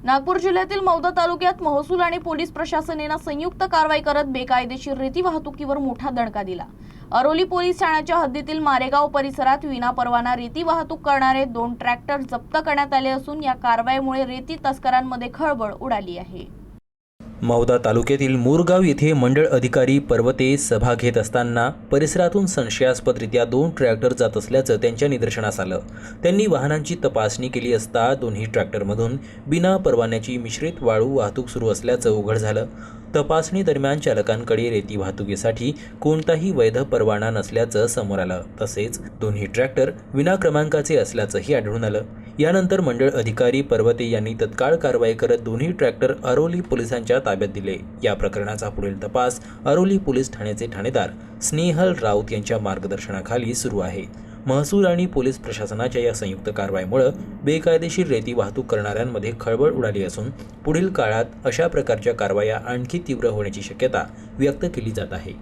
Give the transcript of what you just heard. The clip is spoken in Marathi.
नागपूर जिल्ह्यातील मौदा तालुक्यात महसूल आणि पोलीस प्रशासनाने संयुक्त कारवाई करत बेकायदेशीर रेती वाहतुकीवर मोठा दणका दिला। अरोली पोलीस ठाण्याच्या हद्दीतील मारेगाव परिसरात विनापरवाना रेती वाहतूक करणारे 2 ट्रॅक्टर जप्त करण्यात आले असून या कारवाईमुळे रेती तस्करांमध्ये खळबळ उडाली आहे। मौदा तालुक्यातील मुरगाव येथे मंडळ अधिकारी पर्वते सभा घेत असताना परिसरातून संशयास्पदरित्या 2 ट्रॅक्टर जात असल्याचं त्यांच्या निदर्शनास आलं। त्यांनी वाहनांची तपासणी केली असता दोन्ही ट्रॅक्टरमधून बिना परवान्याची मिश्रित वाळू वाहतूक सुरू असल्याचं उघड झालं। तपासणी दरम्यान चालकांकडे रेती वाहतुकीसाठी कोणताही वैध परवाना नसल्याचं समोर आलं। तसेच दोन्ही ट्रॅक्टर विना क्रमांकाचे असल्याचंही आढळून आलं। यानंतर मंडळ अधिकारी पर्वते यांनी तत्काळ कारवाई करत दोन्ही ट्रॅक्टर अरोली पोलिसांच्या ताब्यात दिले। या प्रकरणाचा पुढील तपास अरोली पोलीस ठाण्याचे ठाणेदार स्नेहल राऊत यांच्या मार्गदर्शनाखाली सुरू आहे। महसूल आणि पोलीस प्रशासनाच्या या संयुक्त कारवाईमुळे बेकायदेशीर रेती वाहतूक करणाऱ्यांमध्ये खळबळ उडाली असून पुढील काळात अशा प्रकारच्या कारवाया आणखी तीव्र होण्याची शक्यता व्यक्त केली जात आहे।